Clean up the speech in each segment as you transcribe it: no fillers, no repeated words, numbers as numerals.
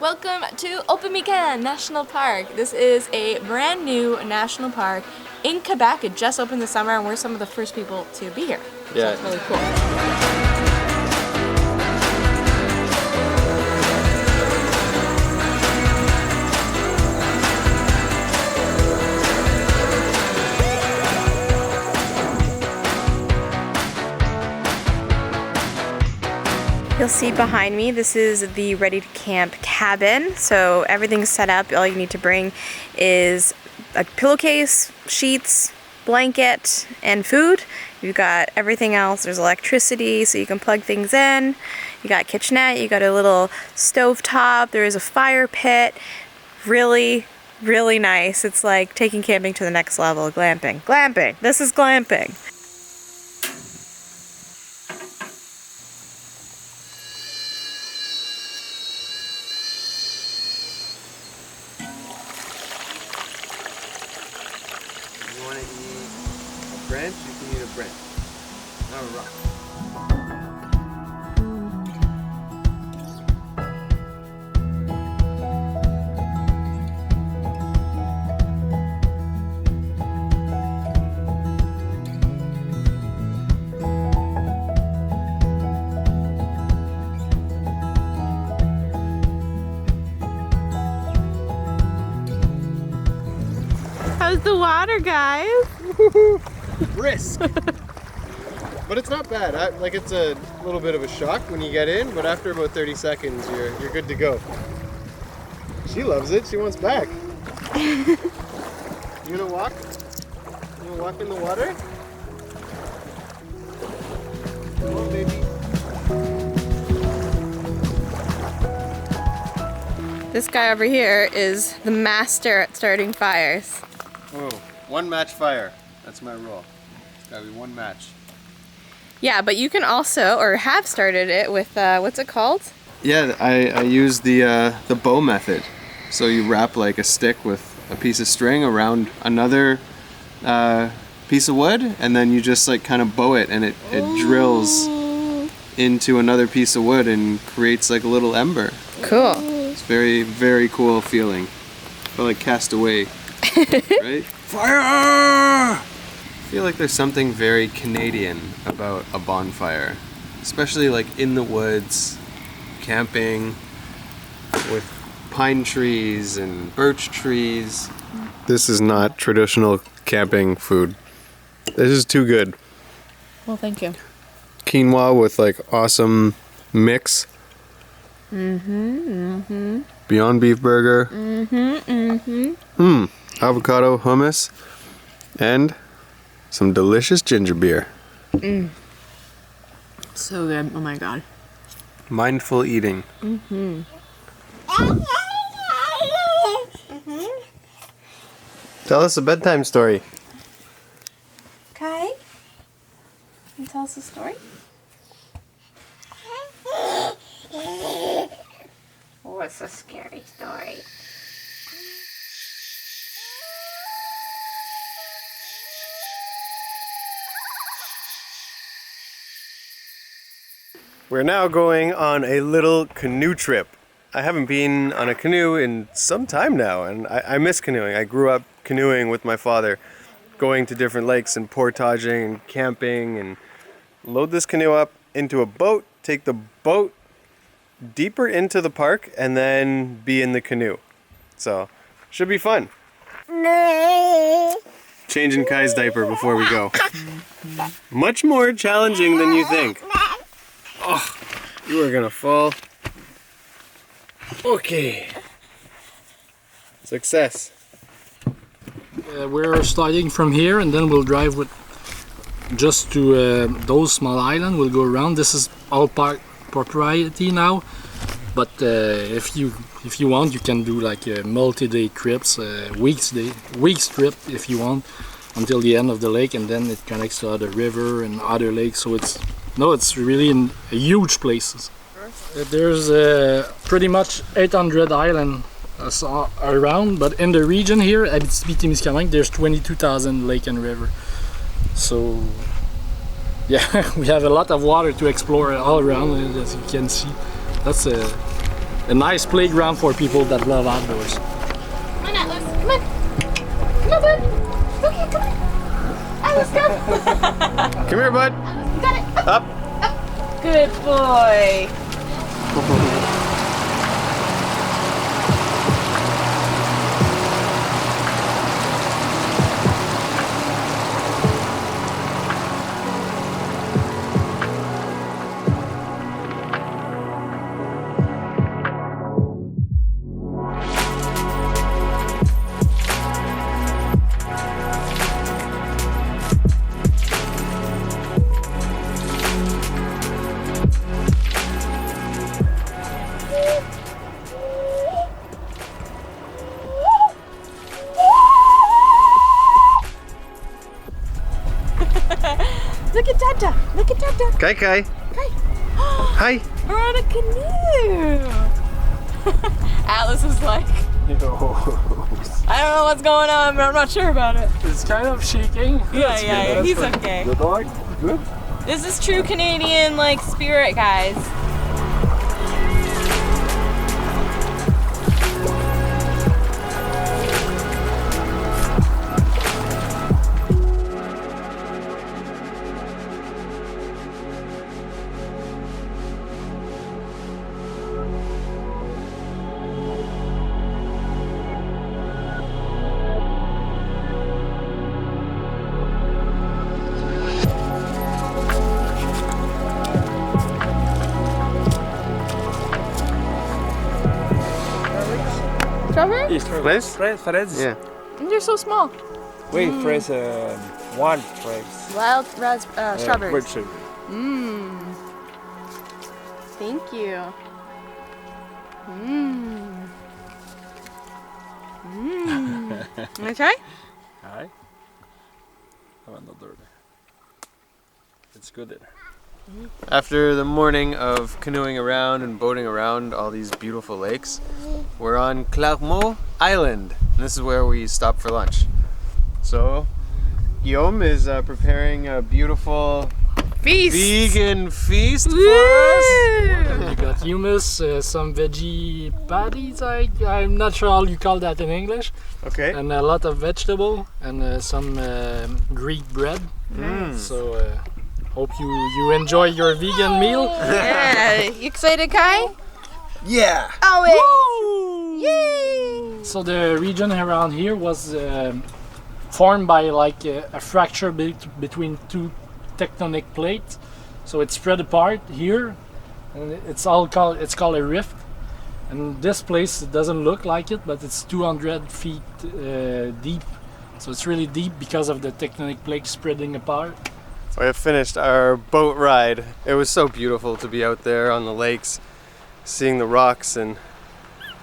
Welcome to Opemican National Park. This is a brand new national park in Quebec. It just opened this summer and we're some of the first people to be here. Yeah. So it's really cool. You'll see behind me, this is the ready to camp cabin. So everything's set up. All you need to bring is a pillowcase, sheets, blanket, and food. You've got everything else. There's electricity, so you can plug things in. You got kitchenette, you got a little stove top. There is a fire pit. Really, really nice. It's like taking camping to the next level. Glamping. Glamping. This is glamping. Branch, you can eat a branch, not a rock. How's the water, guys? Brisk, but it's not bad. It's a little bit of a shock when you get in, but after about 30 seconds, you're good to go. She loves it. She wants back. You gonna walk? You gonna walk in the water? Come on, baby. This guy over here is the master at starting fires. Oh, one match fire. That's my rule. It's gotta be one match. Yeah, but you can also, or have started it with, what's it called? Yeah, I use the bow method. So you wrap like a stick with a piece of string around another piece of wood, and then you just like kind of bow it, and it drills into another piece of wood and creates like a little ember. Cool. It's very, very cool feeling. I feel like Castaway, right? Fire! I feel like there's something very Canadian about a bonfire, especially like in the woods, camping with pine trees and birch trees. This is not traditional camping food. This is too good. Well, thank you. Quinoa with like awesome mix. Beyond beef burger. Avocado hummus and some delicious ginger beer. So good. Oh my god. Mindful eating. Tell us a bedtime story. Kai, can you tell us a story? What's a scary story? We're now going on a little canoe trip. I haven't been on a canoe in some time now, and I miss canoeing. I grew up canoeing with my father, going to different lakes and portaging and camping, and load this canoe up into a boat, take the boat deeper into the park, and then be in the canoe. So, should be fun. Changing Kai's diaper before we go. Much more challenging than you think. Oh, you are gonna fall. Okay. Success. We're starting from here, and then we'll drive with just to those small islands. We'll go around. This is all park propriety now, but if you want, you can do like multi-day trips, weeks trip if you want, until the end of the lake, and then it connects to other river and other lakes. So it's really in a huge places. There's pretty much 800 islands around, but in the region here, Abitibi-Témiscamingue, there's 22,000 lake and river. So yeah, we have a lot of water to explore all around, as you can see. That's a nice playground for people that love outdoors. Come on, Atlas. Come on. Come on, bud. Okay, come on. Atlas, come. Come here, bud. You got it. Up. Good boy. Look at Dada. Look at Dada. Kai Kai. Hi. We're on a canoe. Atlas is like, I don't know what's going on, but I'm not sure about it. It's kind of shaking. Yeah, he's okay. The dog? Good. This is true Canadian like spirit, guys. Strawberry? Fraise? Fraises. Yeah. They're so small. Oui, fraise, wild fraise. Wild strawberries. Bird sugar. Mmm. Thank you. Mmm. Mmm. Wanna try? Aye. Have another. It's good there. After the morning of canoeing around and boating around all these beautiful lakes, we're on Clermont Island. And this is where we stop for lunch. So, Guillaume is preparing a beautiful Feast! vegan feast for us. You got hummus, some veggie patties, I'm not sure how you call that in English, Okay. and a lot of vegetable and some Greek bread. So hope you enjoy your vegan meal. Yeah, you excited, Kai? Yeah. Always! Yay! So the region around here was formed by like a fracture between two tectonic plates. So it spread apart here, and it's called a rift. And this place, it doesn't look like it, but it's 200 feet deep. So it's really deep because of the tectonic plates spreading apart. We have finished our boat ride. It was so beautiful to be out there on the lakes, seeing the rocks and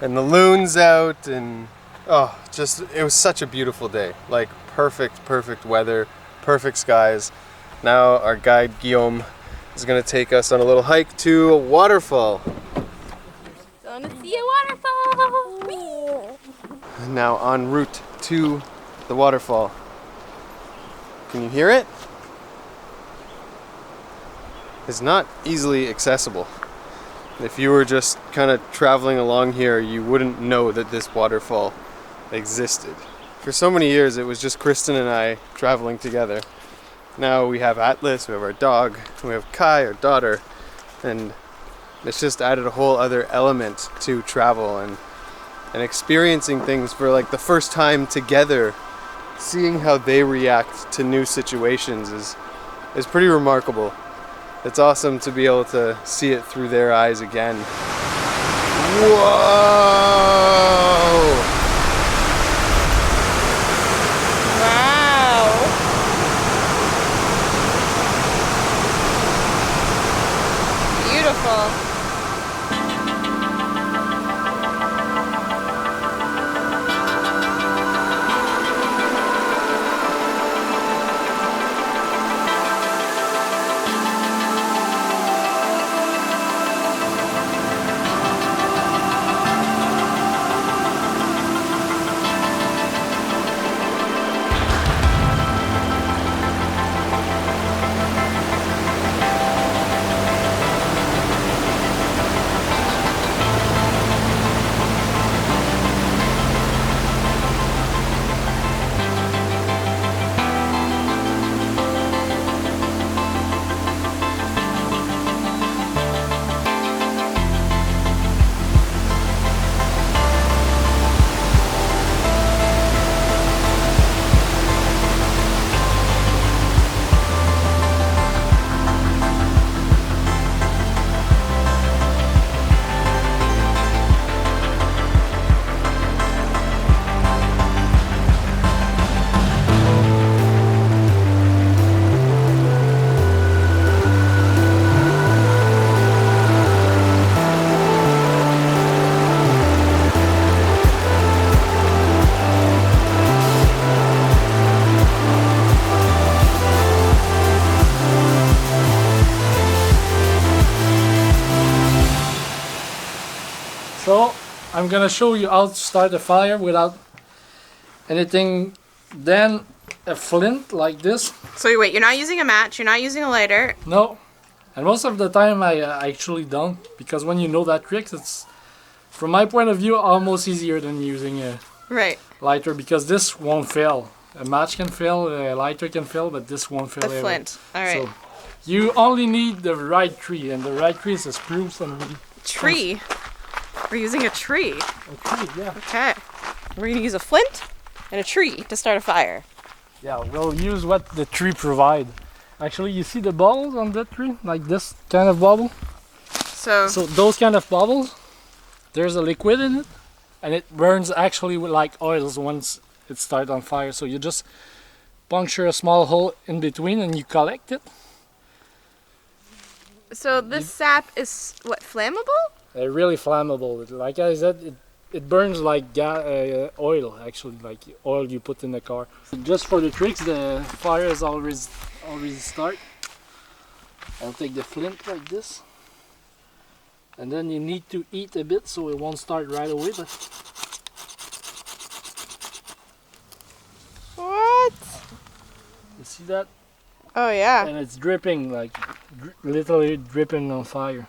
the loons out, and it was such a beautiful day. Like perfect weather, perfect skies. Now our guide Guillaume is going to take us on a little hike to a waterfall. Going to see a waterfall! Whee! Now en route to the waterfall. Can you hear it? It's not easily accessible. If you were just kind of traveling along here, you wouldn't know that this waterfall existed. For so many years, it was just Kristen and I traveling together. Now we have Atlas, we have our dog, we have Kai, our daughter, and it's just added a whole other element to travel and experiencing things for like the first time together. Seeing how they react to new situations is pretty remarkable. It's awesome to be able to see it through their eyes again. Whoa! Wow! Beautiful. I'm gonna show you how to start a fire without anything. Then a flint like this. So wait, you're not using a match, you're not using a lighter. No. And most of the time I actually don't, because when you know that trick, it's, from my point of view, almost easier than using a Right. lighter, because this won't fail. A match can fail, a lighter can fail, but this won't fail. A ever. flint. All right. So you only need the right tree, and the right tree is a spruce and wood. Tree. We're using a tree. A tree, yeah. Okay. We're gonna use a flint and a tree to start a fire. Yeah, we'll use what the tree provide. Actually, you see the bubbles on that tree, like this kind of bubble. So Those kind of bubbles, there's a liquid in it, and it burns actually like oils once it starts on fire. So you just puncture a small hole in between and you collect it. So this sap is what, flammable? Really flammable. Like I said, it burns like oil, actually, like oil you put in the car. Just for the tricks, the fire is already start. I'll take the flint like this. And then you need to eat a bit so it won't start right away. But What? you see that? Oh yeah. And it's dripping, like literally dripping on fire.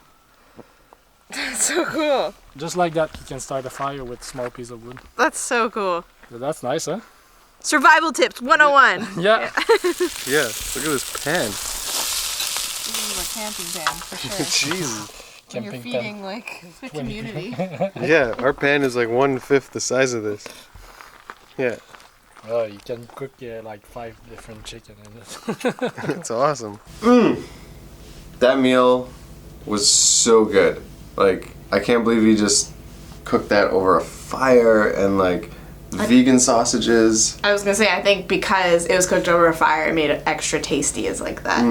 That's so cool. Just like that, you can start a fire with a small piece of wood. That's so cool. So that's nice, huh? Survival tips 101. Yeah. Yeah, look at this pan. This is a camping pan for sure. Jesus. When you're Camping pan. feeding like the community. Yeah, our pan is like 1/5 the size of this. Yeah, Oh, you can cook like 5 different chicken in it. it's awesome. That meal was so good. Like, I can't believe you just cooked that over a fire and like vegan sausages. I was gonna say, I think because it was cooked over a fire, it made it extra tasty as like that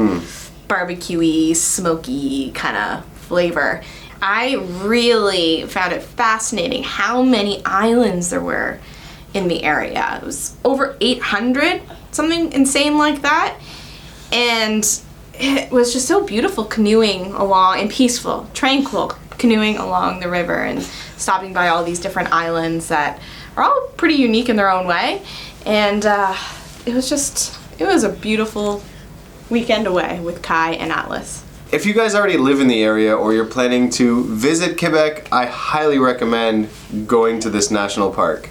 barbecue-y, smoky kind of flavor. I really found it fascinating how many islands there were in the area. It was over 800, something insane like that. And it was just so beautiful canoeing along, and peaceful, tranquil canoeing along the river and stopping by all these different islands that are all pretty unique in their own way. And it was a beautiful weekend away with Kai and Atlas. If you guys already live in the area or you're planning to visit Quebec, I highly recommend going to this national park.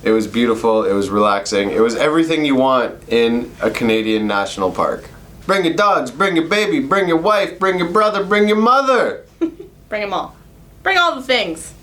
It was beautiful, it was relaxing, it was everything you want in a Canadian national park. Bring your dogs, bring your baby, bring your wife, bring your brother, bring your mother! Bring them all. Bring all the things.